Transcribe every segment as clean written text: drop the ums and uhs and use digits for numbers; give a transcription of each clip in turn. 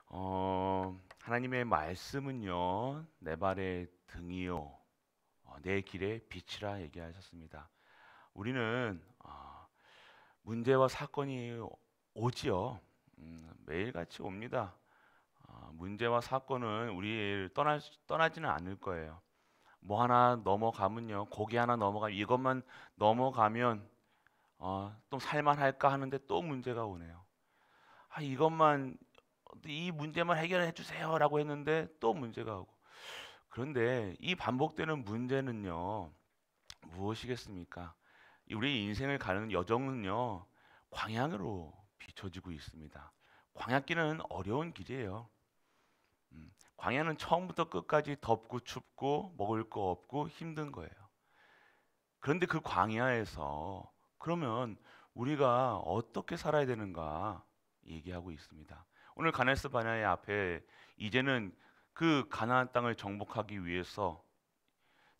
하나님의 말씀은요, 내 발의 등이요, 내 길의 빛이라 얘기하셨습니다. 우리는 문제와 사건이 오지요. 매일같이 옵니다. 문제와 사건은 우리를 떠나지는 않을 거예요. 뭐 하나 넘어가면요, 고기 하나 넘어가면 이것만 넘어가면 또 살만할까 하는데 또 문제가 오네요. 이것만 이 문제만 해결해 주세요라고 했는데 또 문제가 오고. 그런데 이 반복되는 문제는요, 무엇이겠습니까? 우리 인생을 가는 여정은요, 광야로 비춰지고 있습니다. 광야길은 어려운 길이에요. 광야는 처음부터 끝까지 덥고 춥고 먹을 거 없고 힘든 거예요. 그런데 그 광야에서 그러면 우리가 어떻게 살아야 되는가 얘기하고 있습니다. 오늘 가나스 바냐의 앞에 이제는 그 가나안 땅을 정복하기 위해서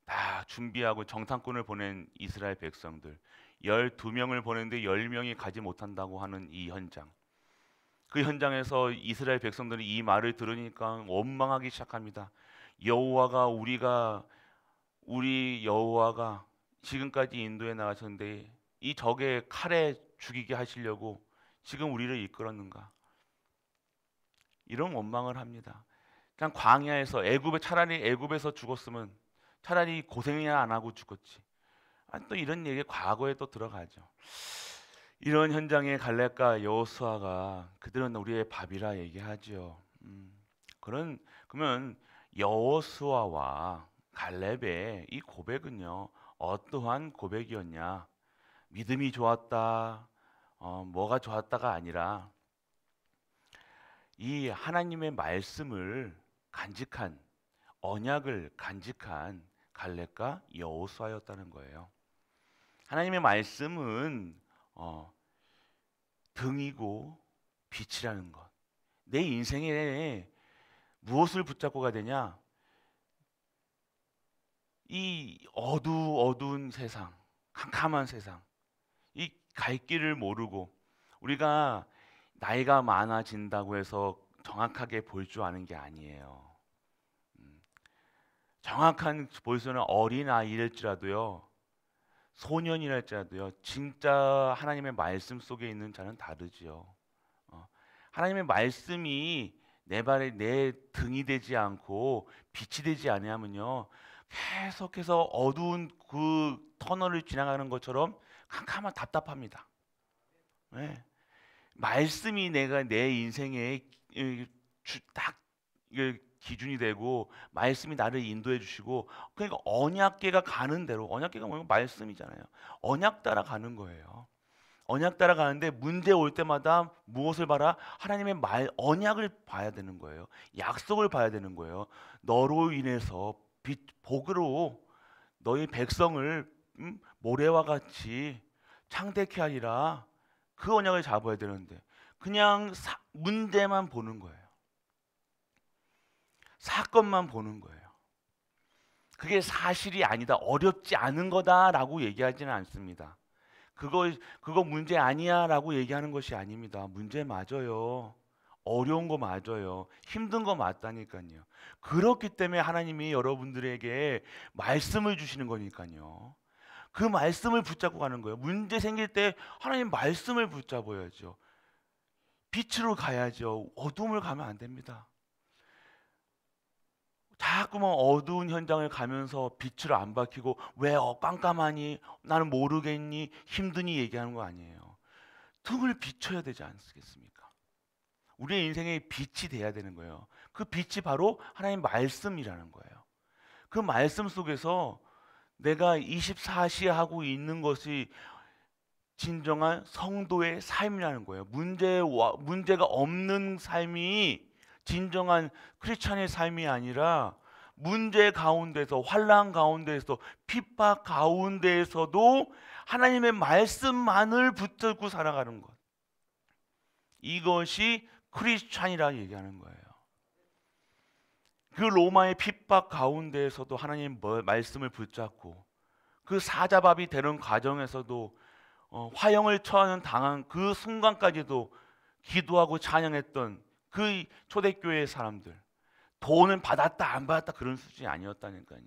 다 준비하고 정탐꾼을 보낸 이스라엘 백성들 12명을 보냈는데 10명이 가지 못한다고 하는 이 현장. 그 현장에서 이스라엘 백성들이 이 말을 들으니까 원망하기 시작합니다. 여호와가 우리 여호와가 지금까지 인도해 나가셨는데 이 적의 칼에 죽이게 하시려고 지금 우리를 이끌었는가? 이런 원망을 합니다. 그냥 광야에서 차라리 애굽에서 죽었으면 차라리 고생이나 안 하고 죽었지. 또 이런 얘기 과거에 또 들어가죠. 이런 현장에 갈렙과 여호수아가 그들은 우리의 밥이라 얘기하죠. 그러면 여호수아와 갈렙의 이 고백은요, 어떠한 고백이었냐? 믿음이 좋았다, 뭐가 좋았다가 아니라 이 하나님의 말씀을 간직한, 언약을 간직한 갈렙과 여호수아였다는 거예요. 하나님의 말씀은 등이고 빛이라는 것. 내 인생에 무엇을 붙잡고 가야 되냐? 이 어두운 세상, 캄캄한 세상, 이 갈 길을 모르고 우리가 나이가 많아진다고 해서 정확하게 볼 줄 아는 게 아니에요. 정확한 볼 수는 어린아이일지라도요, 소년이랄지라도요, 진짜 하나님의 말씀 속에 있는 자는 다르지요. 하나님의 말씀이 내 등이 되지 않고 빛이 되지 아니하면요, 계속해서 어두운 그 터널을 지나가는 것처럼 캄캄한 답답합니다. 네. 말씀이 내 인생의 딱 기준이 되고 말씀이 나를 인도해 주시고, 그러니까 언약궤가 가는 대로, 언약궤가 뭐냐면 말씀이잖아요. 언약 따라 가는 거예요. 언약 따라 가는데 문제 올 때마다 무엇을 봐라? 하나님의 언약을 봐야 되는 거예요. 약속을 봐야 되는 거예요. 너로 인해서 복으로 너희 백성을 모래와 같이 창대케 하리라. 그 언약을 잡아야 되는데 그냥 문제만 보는 거예요. 사건만 보는 거예요. 그게 사실이 아니다, 어렵지 않은 거다라고 얘기하지는 않습니다. 그거 문제 아니야라고 얘기하는 것이 아닙니다. 문제 맞아요. 어려운 거 맞아요. 힘든 거 맞다니까요. 그렇기 때문에 하나님이 여러분들에게 말씀을 주시는 거니까요. 그 말씀을 붙잡고 가는 거예요. 문제 생길 때 하나님 말씀을 붙잡아야죠. 빛으로 가야죠. 어둠을 가면 안 됩니다. 자꾸만 어두운 현장을 가면서 빛을 안 밝히고 왜 깜깜하니, 나는 모르겠니, 힘드니 얘기하는 거 아니에요. 등을 비춰야 되지 않겠습니까? 우리의 인생에 빛이 돼야 되는 거예요. 그 빛이 바로 하나님 말씀이라는 거예요. 그 말씀 속에서 내가 24시 하고 있는 것이 진정한 성도의 삶이라는 거예요. 문제가 없는 삶이 진정한 크리스찬의 삶이 아니라 문제 가운데서, 환난 가운데서, 핍박 가운데에서도 하나님의 말씀만을 붙들고 살아가는 것. 이것이 크리스찬이라 얘기하는 거예요. 그 로마의 핍박 가운데에서도 하나님 말씀을 붙잡고 그 사자밥이 되는 과정에서도 화형을 당한 그 순간까지도 기도하고 찬양했던 그 초대교회 사람들 돈은 받았다 안 받았다 그런 수준이 아니었다니까요.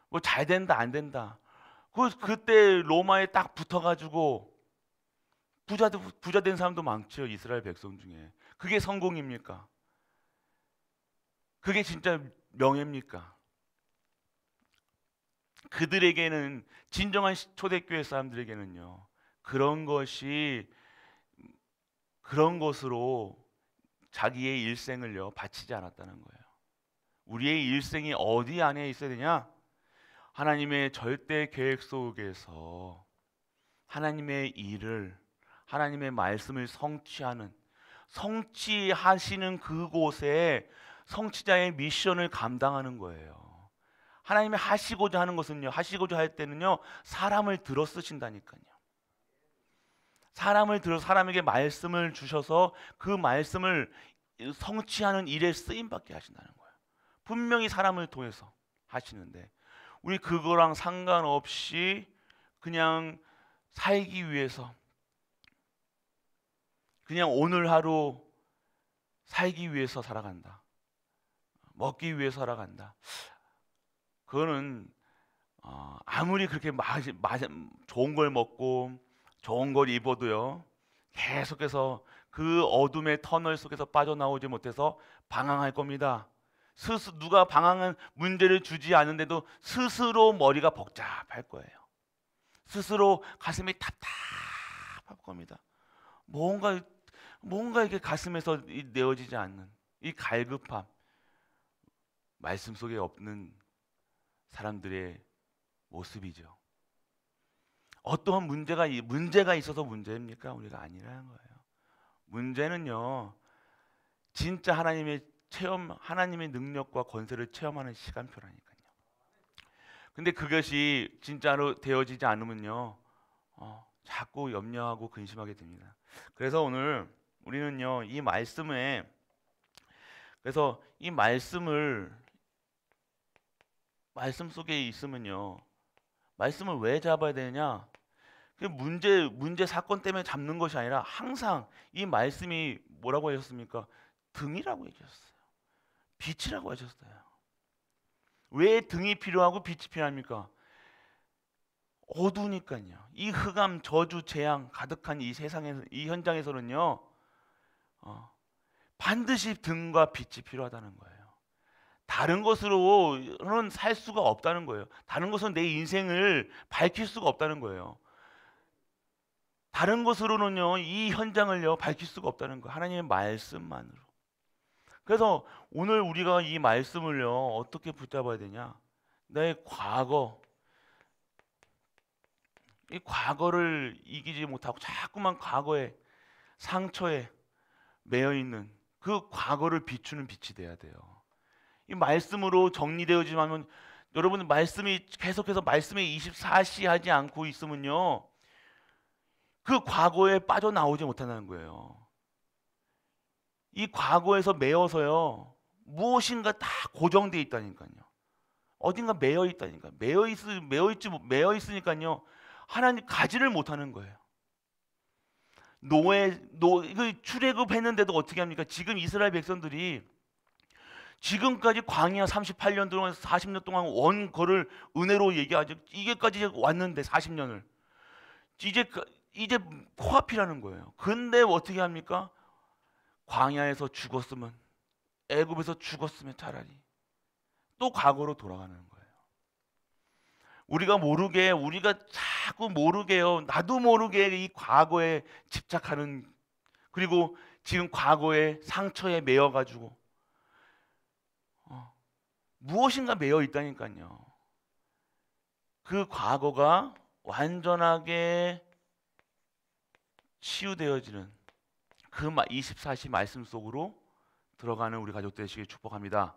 뭐 잘 된다 안 된다. 그때 로마에 딱 붙어가지고 부자 된 사람도 많죠. 이스라엘 백성 중에. 그게 성공입니까? 그게 진짜 명예입니까? 그들에게는 진정한 초대교회 사람들에게는요. 그런 것으로 자기의 일생을요 바치지 않았다는 거예요. 우리의 일생이 어디 안에 있어야 되냐? 하나님의 절대 계획 속에서 하나님의 일을, 하나님의 말씀을 성취하시는 그곳에 성취자의 미션을 감당하는 거예요. 하나님이 하시고자 하는 것은요, 하시고자 할 때는요, 사람을 들어 쓰신다니까요. 사람에게 말씀을 주셔서 그 말씀을 성취하는 일에 쓰임 받게 하신다는 거예요. 분명히 사람을 통해서 하시는데 우리 그거랑 상관없이 그냥 살기 위해서, 그냥 오늘 하루 살기 위해서 살아간다. 먹기 위해서 살아간다. 그거는 아무리 그렇게 좋은 걸 먹고 좋은 걸 입어도요, 계속해서 그 어둠의 터널 속에서 빠져나오지 못해서 방황할 겁니다. 누가 방황한 문제를 주지 않은데도 스스로 머리가 복잡할 거예요. 스스로 가슴이 답답할 겁니다. 뭔가 이게 가슴에서 내어지지 않는 이 갈급함, 말씀 속에 없는 사람들의 모습이죠. 어떠한 문제가 있어서 문제입니까? 우리가 아니라는 거예요. 문제는요, 진짜 하나님의 능력과 권세를 체험하는 시간표라니까요. 근데 그것이 진짜로 되어지지 않으면요, 자꾸 염려하고 근심하게 됩니다. 그래서 오늘 우리는요, 그래서 이 말씀 속에 있으면요, 말씀을 왜 잡아야 되느냐? 그 문제 사건 때문에 잡는 것이 아니라 항상 이 말씀이 뭐라고 하셨습니까? 등이라고 해주셨어요. 빛이라고 하셨어요. 왜 등이 필요하고 빛이 필요합니까? 어두우니까요. 이 흑암, 저주, 재앙 가득한 이 세상에서, 이 현장에서는요, 반드시 등과 빛이 필요하다는 거예요. 다른 것으로는 살 수가 없다는 거예요. 다른 것은 내 인생을 밝힐 수가 없다는 거예요. 다른 것으로는요, 이 현장을요 밝힐 수가 없다는 거예요. 하나님의 말씀만으로. 그래서 오늘 우리가 이 말씀을요 어떻게 붙잡아야 되냐? 내 이 과거를 이기지 못하고 자꾸만 과거에, 상처에 매여 있는 그 과거를 비추는 빛이 돼야 돼요. 이 말씀으로 정리되어지면, 여러분 말씀이 계속해서 말씀에 24시 하지 않고 있으면요, 그 과거에 빠져나오지 못한다는 거예요. 이 과거에서 매여서요, 무엇인가 다 고정되어 있다니까요. 어딘가 매여 있다니까. 매여 있으니까요, 하나님 가지를 못하는 거예요. 출애굽했는데도 어떻게 합니까? 지금 이스라엘 백성들이 지금까지 광야 38년 동안 40년 동안 원거를 은혜로 얘기하죠. 이게까지 왔는데 40년을 이제 코앞이라는 거예요. 근데 어떻게 합니까? 광야에서 죽었으면, 애굽에서 죽었으면 차라리 또 과거로 돌아가는 거예요. 우리가 자꾸 모르게요, 나도 모르게 이 과거에 집착하는, 그리고 지금 과거의 상처에 매여가지고 무엇인가 매여 있다니까요. 그 과거가 완전하게 치유되어지는 그 24시 말씀 속으로 들어가는 우리 가족 되시길 축복합니다.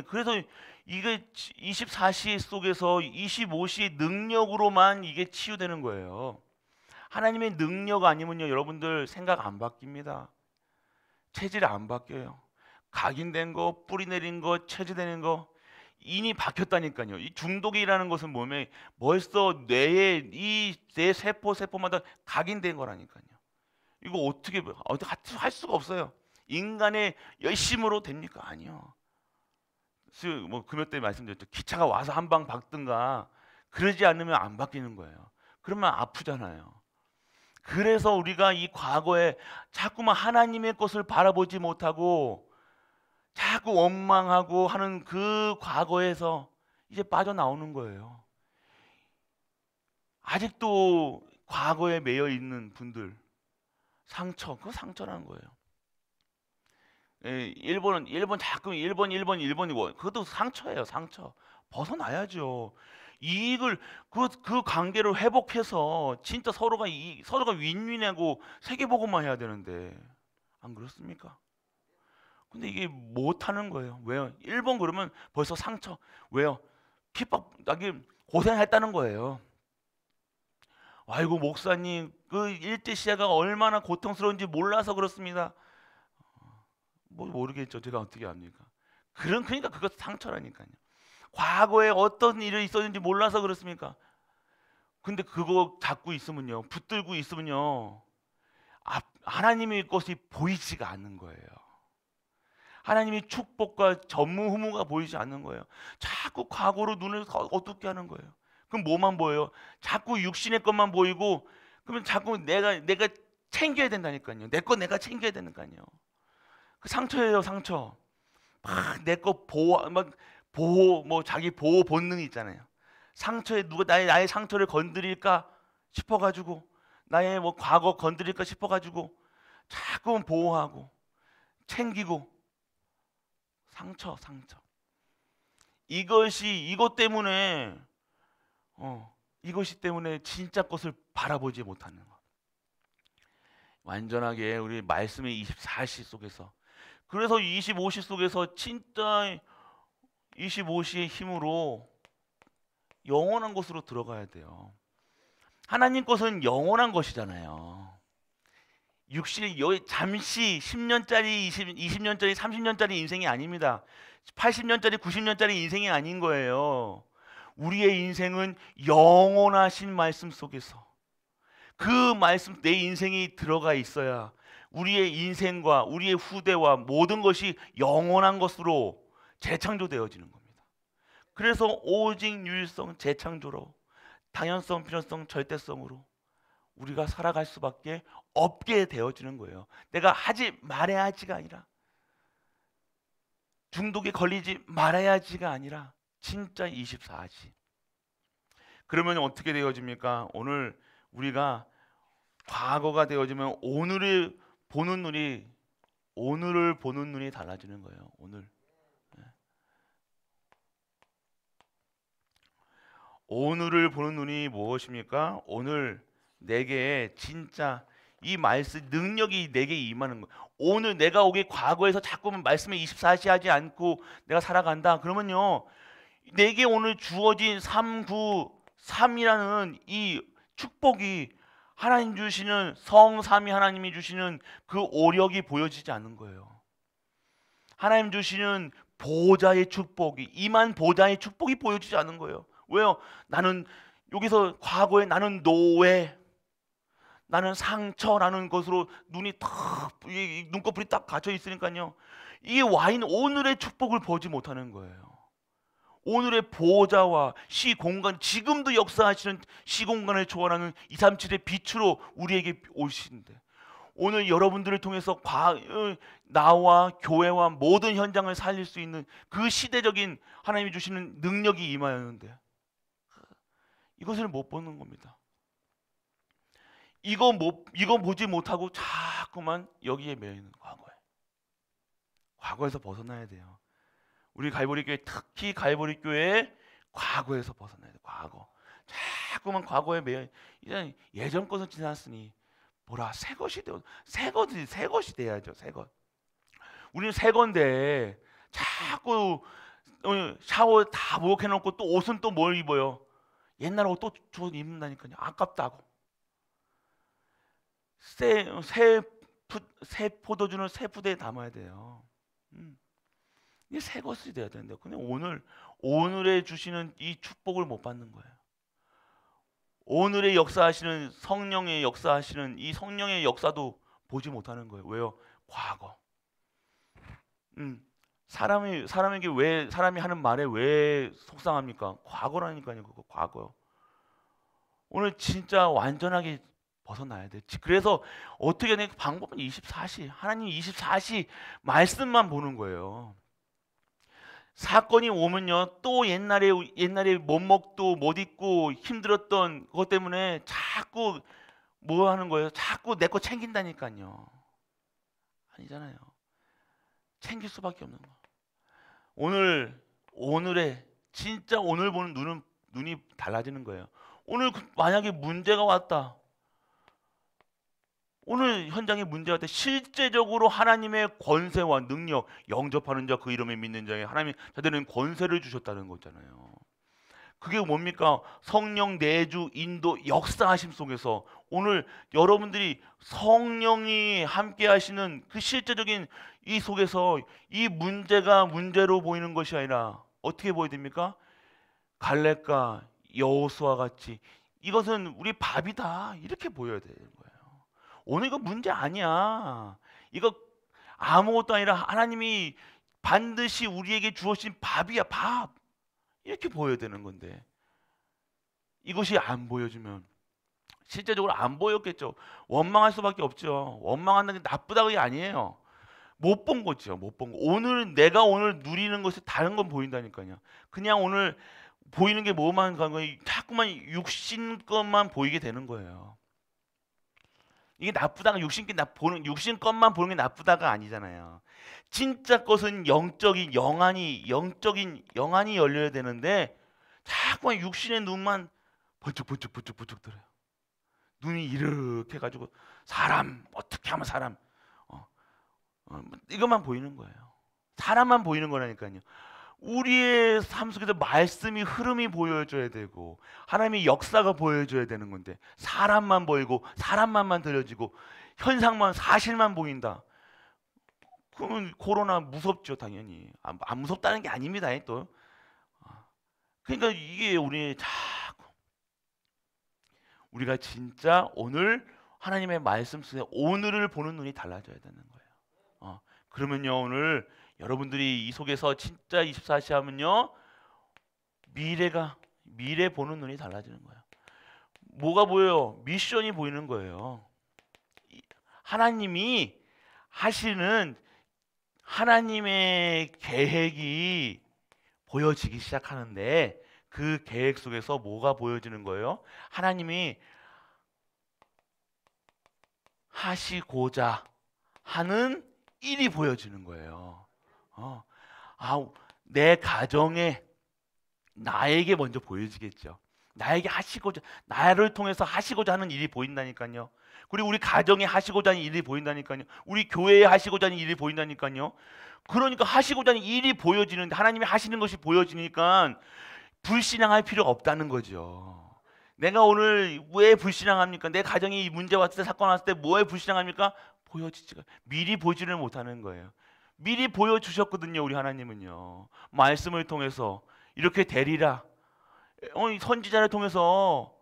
그래서 이게 24시 속에서 25시 능력으로만 이게 치유되는 거예요. 하나님의 능력 아니면요, 여러분들 생각 안 바뀝니다. 체질 안 바뀌어요. 각인된 거, 뿌리 내린 거, 체질되는 거 이미 박혔다니까요. 이 중독이라는 것은 몸에 벌써 뇌에 내 세포마다 각인된 거라니까요. 이거 어떻게 할 수가 없어요. 인간의 열심으로 됩니까? 아니요. 뭐 금요 때 말씀드렸죠. 기차가 와서 한 방 박든가 그러지 않으면 안 바뀌는 거예요. 그러면 아프잖아요. 그래서 우리가 이 과거에 자꾸만 하나님의 것을 바라보지 못하고 자꾸 원망하고 하는 그 과거에서 이제 빠져나오는 거예요. 아직도 과거에 매여 있는 분들, 상처, 그거 상처라는 거예요. 일본 자꾸 일본이고 그것도 상처예요. 상처 벗어나야죠. 이익을 그 관계를 회복해서 진짜 서로가 윈윈하고 세계보고만 해야 되는데 안 그렇습니까? 근데 이게 못 하는 거예요. 왜요? 일본 그러면 벌써 상처. 왜요? 핍박 나기 고생했다는 거예요. 아이고 목사님 그 일제 시대가 얼마나 고통스러운지 몰라서 그렇습니다. 뭐 모르겠죠. 제가 어떻게 압니까? 그러니까 그것 상처라니까요. 과거에 어떤 일이 있었는지 몰라서 그렇습니까? 근데 그거 잡고 있으면요, 붙들고 있으면요, 하나님의 것이 보이지가 않는 거예요. 하나님의 축복과 전무후무가 보이지 않는 거예요. 자꾸 과거로 눈을 어둡게 하는 거예요. 그럼 뭐만 보여요? 자꾸 육신의 것만 보이고, 그러면 자꾸 내가 챙겨야 된다니까요. 내 거 내가 챙겨야 되니까요. 그 상처예요, 상처. 막 내 거 보호, 뭐 자기 보호 본능이 있잖아요. 상처에 누가 나의 상처를 건드릴까 싶어가지고, 나의 뭐 과거 건드릴까 싶어가지고, 자꾸 보호하고, 챙기고, 상처. 이것 때문에, 이것이 때문에 진짜 것을 바라보지 못하는 것. 완전하게 우리 말씀의 24시 속에서, 그래서 25시 속에서 진짜 25시의 힘으로 영원한 곳으로 들어가야 돼요. 하나님 것은 영원한 것이잖아요. 잠시 10년짜리, 20년짜리, 30년짜리 인생이 아닙니다. 80년짜리, 90년짜리 인생이 아닌 거예요. 우리의 인생은 영원하신 말씀 속에서 그 말씀, 내 인생이 들어가 있어야 우리의 인생과 우리의 후대와 모든 것이 영원한 것으로 재창조되어지는 겁니다. 그래서 오직 유일성, 재창조로, 당연성, 필연성, 절대성으로 우리가 살아갈 수밖에 없게 되어지는 거예요. 내가 하지 말아야지가 아니라, 중독에 걸리지 말아야지가 아니라 진짜 24시. 그러면 어떻게 되어집니까? 오늘 우리가 과거가 되어지면 오늘을 보는 눈이 달라지는 거예요. 오늘을 보는 눈이 무엇입니까? 오늘 내게 진짜 이 말씀 능력이 내게 임하는 거예요. 오늘 내가 오게 과거에서 자꾸만 말씀에 24시 하지 않고 내가 살아간다. 그러면요, 내게 오늘 주어진 393이라는 이 축복이 하나님 주시는 성삼위 하나님이 주시는 그 오력이 보여지지 않는 거예요. 하나님 주시는 보좌의 축복이, 임한 보좌의 축복이 보여지지 않는 거예요. 왜요? 나는 여기서 과거에 나는 노예, 나는 상처라는 것으로 눈꺼풀이 딱 갇혀 있으니까요. 이게 오늘의 축복을 보지 못하는 거예요. 오늘의 보좌와 시공간, 지금도 역사하시는 시공간을 초월하는 237의 빛으로 우리에게 오시는데, 오늘 여러분들을 통해서 나와 교회와 모든 현장을 살릴 수 있는 그 시대적인 하나님이 주시는 능력이 임하였는데 이것을 못 보는 겁니다. 이거 보지 못하고 자꾸만 여기에 매여 있는 과거에서 벗어나야 돼요. 우리 갈보리교회, 특히 갈보리교회 과거에서 벗어나야 돼요. 자꾸만 과거에 매여, 이제 예전 것은 지났으니 뭐라 새 것이 돼야죠. 새 것. 우리는 새 건데 자꾸 샤워 다 목욕해 놓고 또 옷은 또 뭘 입어요? 옛날 옷 또 주워 입는다니까요. 아깝다고. 새 포도주는 새 푸대에 담아야 돼요. 이게 새 것이 돼야 되는데, 근데 오늘에 주시는 이 축복을 못 받는 거예요. 오늘의 역사하시는 성령의 역사하시는 이 성령의 역사도 보지 못하는 거예요. 왜요? 과거. 음, 사람에게 왜 사람이 하는 말에 왜 속상합니까? 과거라니까요. 그거 과거. 오늘 진짜 완전하게 벗어나야 돼. 그래서 어떻게 내 방법은 24시. 하나님 24시 말씀만 보는 거예요. 사건이 오면요, 또 옛날에 못 먹도 못 입고 힘들었던 그것 때문에 자꾸 뭐 하는 거예요? 자꾸 내 거 챙긴다니까요. 아니잖아요. 챙길 수밖에 없는 거. 오늘의 진짜 오늘 보는 눈이 달라지는 거예요. 오늘 만약에 문제가 왔다. 오늘 현장에 문제가 왔다. 실제적으로 하나님의 권세와 능력, 영접하는 자 그 이름에 믿는 자에 하나님이 자들은 권세를 주셨다는 거잖아요. 그게 뭡니까? 성령 내주 인도 역사하심 속에서 오늘 여러분들이 성령이 함께 하시는 그 실제적인 이 속에서 이 문제가 문제로 보이는 것이 아니라 어떻게 보여야 됩니까? 갈렙과 여호수아 같이 이것은 우리 밥이다 이렇게 보여야 되는 거예요. 오늘 이거 문제 아니야. 이거 아무것도 아니라 하나님이 반드시 우리에게 주어진 밥이야 밥. 이렇게 보여야 되는 건데 이것이 안 보여주면 실제적으로 안 보였겠죠. 원망할 수밖에 없죠. 원망한다는 게 나쁘다는 게 아니에요. 못 본 거죠. 못 본 거. 내가 오늘 누리는 것이 다른 건 보인다니까요. 그냥 오늘 보이는 게 뭐만 간 거예요. 자꾸만 육신 것만 보이게 되는 거예요. 이게 나쁘다가 육신 것만 보는 게 나쁘다가 아니잖아요. 진짜 것은 영적인 영안이 열려야 되는데 자꾸만 육신의 눈만 번쩍번쩍 들어요. 눈이 이렇게 해가지고 사람 어떻게 하면 사람 이것만 보이는 거예요. 사람만 보이는 거라니까요. 우리의 삶 속에서 말씀이 흐름이 보여줘야 되고 하나님의 역사가 보여줘야 되는 건데 사람만 보이고 사람만 들려지고 현상만 사실만 보인다. 그러면 코로나 무섭죠 당연히. 안 무섭다는 게 아닙니다 또. 그러니까 이게 우리가 진짜 오늘 하나님의 말씀 속에 오늘을 보는 눈이 달라져야 되는 거예요. 그러면요 오늘 여러분들이 이 속에서 진짜 24시 하면요 미래 보는 눈이 달라지는 거예요. 뭐가 보여요? 미션이 보이는 거예요. 하나님이 하시는 하나님의 계획이 보여지기 시작하는데 그 계획 속에서 뭐가 보여지는 거예요? 하나님이 하시고자 하는 일이 보여지는 거예요. 내 가정에 나에게 먼저 보여지겠죠. 나를 통해서 하시고자 하는 일이 보인다니까요. 그리고 우리 가정에 하시고자 하는 일이 보인다니까요. 우리 교회에 하시고자 하는 일이 보인다니까요. 그러니까 하시고자 하는 일이 보여지는데 하나님이 하시는 것이 보여지니까 불신앙할 필요가 없다는 거죠. 내가 오늘 왜 불신앙합니까? 내 가정이 문제 왔을 때 사건 왔을 때 뭐에 불신앙합니까? 보여지지가 미리 보지를 못하는 거예요. 미리 보여주셨거든요. 우리 하나님은요. 말씀을 통해서 이렇게 되리라. 선지자를 통해서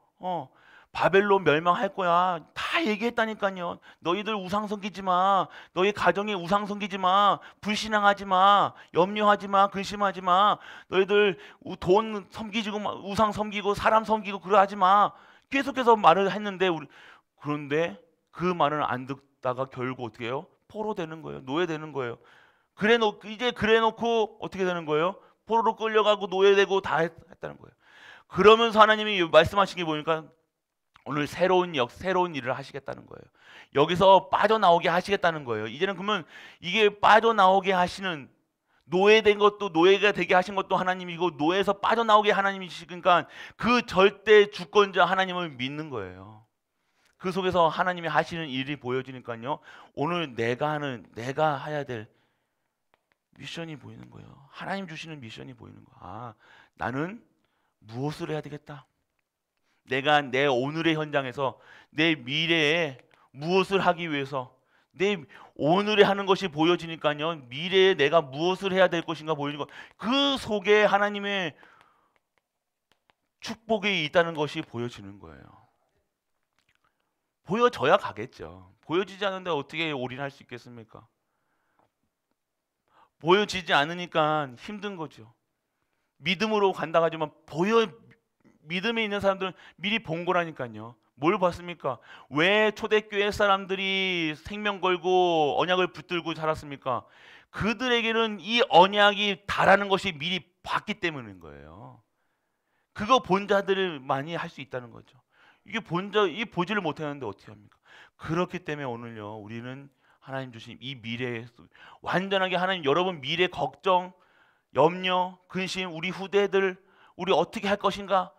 바벨론 멸망할 거야. 다 얘기했다니까요. 너희들 우상 섬기지 마. 너희 가정에 우상 섬기지 마. 불신앙하지 마. 염려하지 마. 근심하지 마. 너희들 돈 섬기고 우상 섬기고 사람 섬기고 그러하지 마. 계속해서 말을 했는데 그런데 그 말을 안 듣다가 결국 어떻게 해요? 포로되는 거예요. 노예되는 거예요. 그래놓고 어떻게 되는 거예요? 포로로 끌려가고 노예되고 다 했다는 거예요. 그러면서 하나님이 말씀하신 게 보니까 오늘 새로운 일을 하시겠다는 거예요. 여기서 빠져나오게 하시겠다는 거예요. 이제는 그러면 이게 빠져나오게 하시는 노예된 것도 노예가 되게 하신 것도 하나님이고 노예에서 빠져나오게 하나님이시니까 그 절대 주권자 하나님을 믿는 거예요. 그 속에서 하나님이 하시는 일이 보여지니까요. 오늘 내가 해야 될 미션이 보이는 거예요. 하나님 주시는 미션이 보이는 거야. 나는 무엇을 해야 되겠다. 내가 내 오늘의 현장에서 내 미래에 무엇을 하기 위해서 내 오늘에 하는 것이 보여지니까요. 미래에 내가 무엇을 해야 될 것인가 보이는 것. 그 속에 하나님의 축복이 있다는 것이 보여지는 거예요. 보여져야 가겠죠. 보여지지 않는데 어떻게 올인할 수 있겠습니까? 보여지지 않으니까 힘든 거죠. 믿음으로 간다 하지만 믿음에 있는 사람들은 미리 본 거라니까요. 뭘 봤습니까? 왜 초대교회 사람들이 생명 걸고 언약을 붙들고 살았습니까? 그들에게는 이 언약이 다라는 것이 미리 봤기 때문인 거예요. 그거 본 자들만이 할 수 있다는 거죠. 이 보지를 못하는데 어떻게 합니까? 그렇기 때문에 오늘요, 우리는 하나님 주신 이 미래에 완전하게 하나님 여러분 미래 걱정, 염려, 근심, 우리 후대들 우리 어떻게 할 것인가?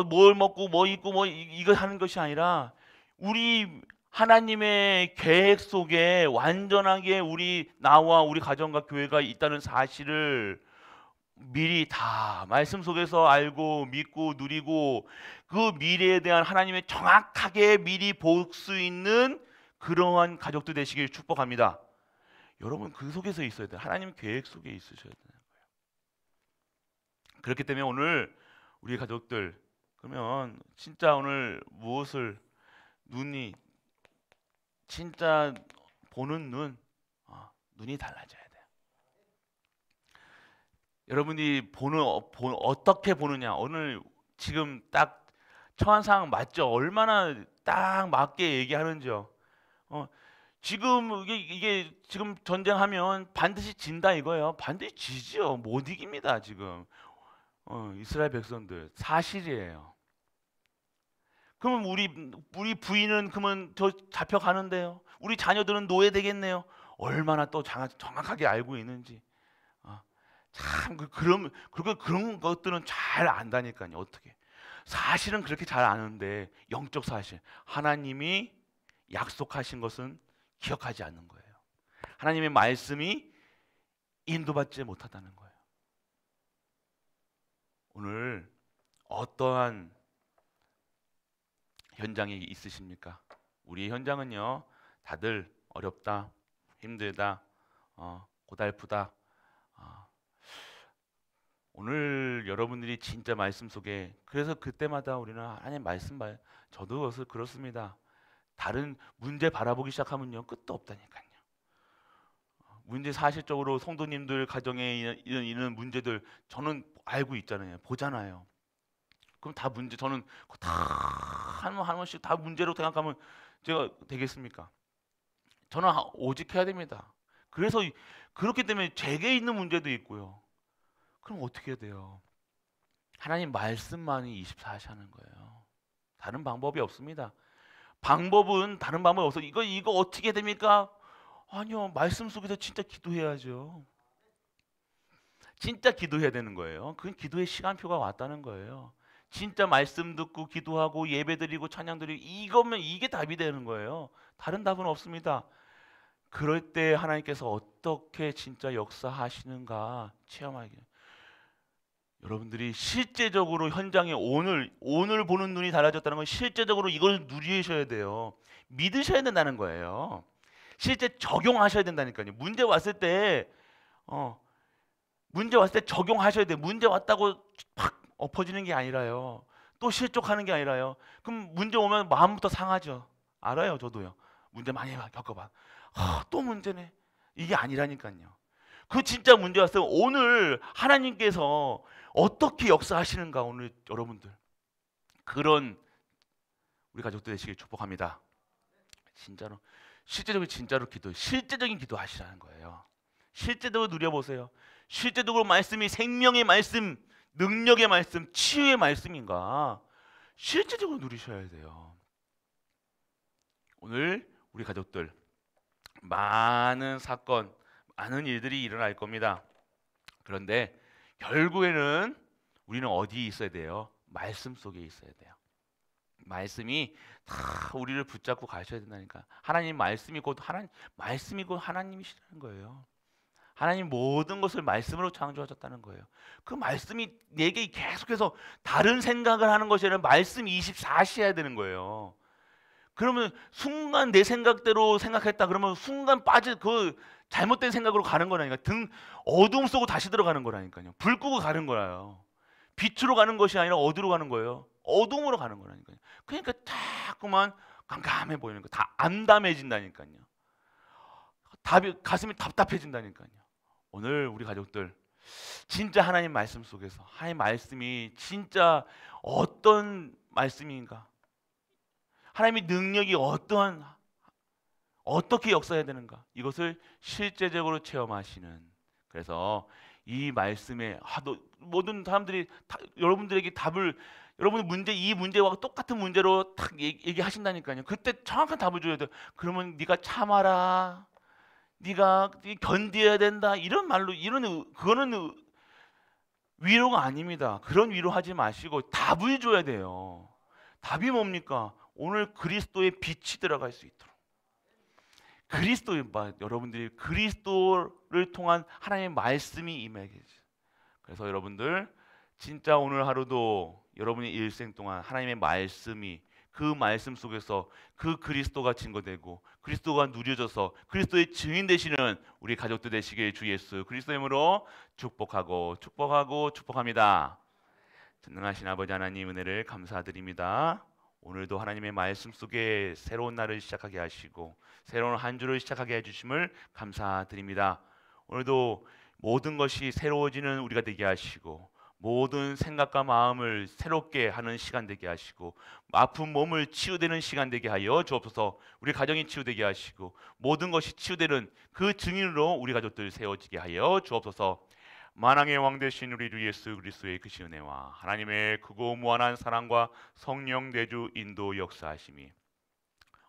뭘 먹고 뭐 입고 뭐 이거 하는 것이 아니라 우리 하나님의 계획 속에 완전하게 나와 우리 가정과 교회가 있다는 사실을 미리 다 말씀 속에서 알고 믿고 누리고 그 미래에 대한 하나님의 정확하게 미리 볼 수 있는 그러한 가족들 되시길 축복합니다. 여러분 그 속에서 있어야 돼요. 하나님 계획 속에 있으셔야 돼요. 그렇기 때문에 오늘 우리 가족들 그러면 진짜 오늘 무엇을 눈이 진짜 보는 눈이 달라져야 돼요. 여러분이 어떻게 보느냐. 오늘 지금 딱 처한 상황 맞죠? 얼마나 딱 맞게 얘기하는지요. 지금 이게 지금 전쟁하면 반드시 진다 이거예요. 반드시 지지요. 못 이깁니다 지금. 이스라엘 백성들 사실이에요. 그러면 우리 부인은 그러면 저 잡혀가는데요. 우리 자녀들은 노예되겠네요. 얼마나 또 정확하게 알고 있는지. 참 그런 것들은 잘 안다니까요. 어떻게? 사실은 그렇게 잘 아는데 영적 사실 하나님이 약속하신 것은 기억하지 않는 거예요. 하나님의 말씀이 인도받지 못하다는 거예요. 오늘 어떠한 현장이 있으십니까? 우리 현장은요, 다들 어렵다, 힘들다, 고달프다. 오늘 여러분들이 진짜 말씀 속에 그래서 그때마다 우리는 하나님 말씀 저도 그렇습니다. 다른 문제 바라보기 시작하면요 끝도 없다니까요. 문제 사실적으로 성도님들 가정에 있는 문제들 저는 알고 있잖아요. 보잖아요. 그럼 다 문제 저는 다 한 번씩 다 문제로 생각하면 제가 되겠습니까? 저는 오직 해야 됩니다. 그래서 그렇기 때문에 제게 있는 문제도 있고요. 그럼 어떻게 해야 돼요? 하나님 말씀만이 24시 하는 거예요. 다른 방법이 없습니다. 다른 방법이 없어. 이거 어떻게 됩니까? 아니요. 말씀 속에서 진짜 기도해야죠. 진짜 기도해야 되는 거예요. 그건 기도의 시간표가 왔다는 거예요. 진짜 말씀 듣고 기도하고 예배드리고 찬양드리고 이게 답이 되는 거예요. 다른 답은 없습니다. 그럴 때 하나님께서 어떻게 진짜 역사하시는가 체험하게. 여러분들이 실제적으로 현장에 오늘 보는 눈이 달라졌다는 건 실제적으로 이걸 누리셔야 돼요. 믿으셔야 된다는 거예요. 실제 적용하셔야 된다니까요. 문제 왔을 때 적용하셔야 돼요. 문제 왔다고 팍 엎어지는 게 아니라요. 또 실족하는 게 아니라요. 그럼 문제 오면 마음부터 상하죠. 알아요, 저도요. 문제 많이 겪어봐. 또 문제네. 이게 아니라니까요. 그 진짜 문제 왔어요. 오늘 하나님께서 어떻게 역사하시는가 오늘 여러분들 그런 우리 가족들 되시길 축복합니다. 진짜로 실제적인 기도 하시라는 거예요. 실제적으로 누려보세요. 실제적으로 말씀이 생명의 말씀, 능력의 말씀, 치유의 말씀인가 실제적으로 누리셔야 돼요. 오늘 우리 가족들 많은 사건, 많은 일들이 일어날 겁니다. 그런데 결국에는 우리는 어디에 있어야 돼요? 말씀 속에 있어야 돼요. 말씀이 다 우리를 붙잡고 가셔야 된다니까. 말씀이 곧 하나님이시라는 거예요. 하나님 모든 것을 말씀으로 창조하셨다는 거예요. 그 말씀이 내게 계속해서 다른 생각을 하는 것이 아니라 말씀 24시 해야 되는 거예요. 그러면 순간 내 생각대로 생각했다 그러면 순간 잘못된 생각으로 가는 거라니까. 어둠 속으로 다시 들어가는 거라니까요. 불 끄고 가는 거예요. 빛으로 가는 것이 아니라 어디로 가는 거예요? 어둠으로 가는 거라니까요. 그러니까 자꾸만 깜깜해 보이는 거. 다 암담해진다니까요. 가슴이 답답해진다니까요. 오늘 우리 가족들 진짜 하나님 말씀 속에서 하나님 말씀이 진짜 어떤 말씀인가? 하나님의 능력이 어떻게 역사해야 되는가? 이것을 실제적으로 체험하시는. 그래서 이 말씀에 모든 사람들이 여러분들에게 답을 여러분 이 문제와 똑같은 문제로 딱 얘기하신다니까요. 그때 정확한 답을 줘야 돼. 그러면 네가 참아라. 네가 견뎌야 된다. 이런 말로 그거는 위로가 아닙니다. 그런 위로하지 마시고 답을 줘야 돼요. 답이 뭡니까? 오늘 그리스도의 빛이 들어갈 수 있도록. 여러분들이 그리스도를 통한 하나님의 말씀이 임하게. 그래서 여러분들 진짜 오늘 하루도 여러분의 일생 동안 하나님의 말씀이 그 말씀 속에서 그 그리스도가 증거되고 그리스도가 누려져서 그리스도의 증인 되시는 우리 가족들 되시길 주 예수 그리스도의 이름으로 축복합니다. 전능하신 아버지 하나님 은혜를 감사드립니다. 오늘도 하나님의 말씀 속에 새로운 날을 시작하게 하시고 새로운 한 주를 시작하게 해주심을 감사드립니다. 오늘도 모든 것이 새로워지는 우리가 되게 하시고 모든 생각과 마음을 새롭게 하는 시간 되게 하시고 아픈 몸을 치유되는 시간 되게 하여 주옵소서. 우리 가정이 치유되게 하시고 모든 것이 치유되는 그 증인으로 우리 가족들 세워지게 하여 주옵소서. 만왕의 왕 되신 우리 주 예수 그리스도의 그 은혜와 하나님의 크고 무한한 사랑과 성령 내주 인도 역사하심이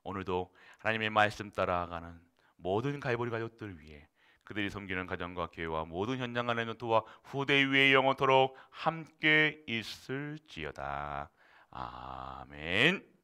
오늘도 하나님의 말씀 따라가는 모든 갈보리 가족들 위해 그들이 섬기는 가정과 교회와 모든 현장 간의 노트와 후대 위에 영원토록 함께 있을지어다. 아멘.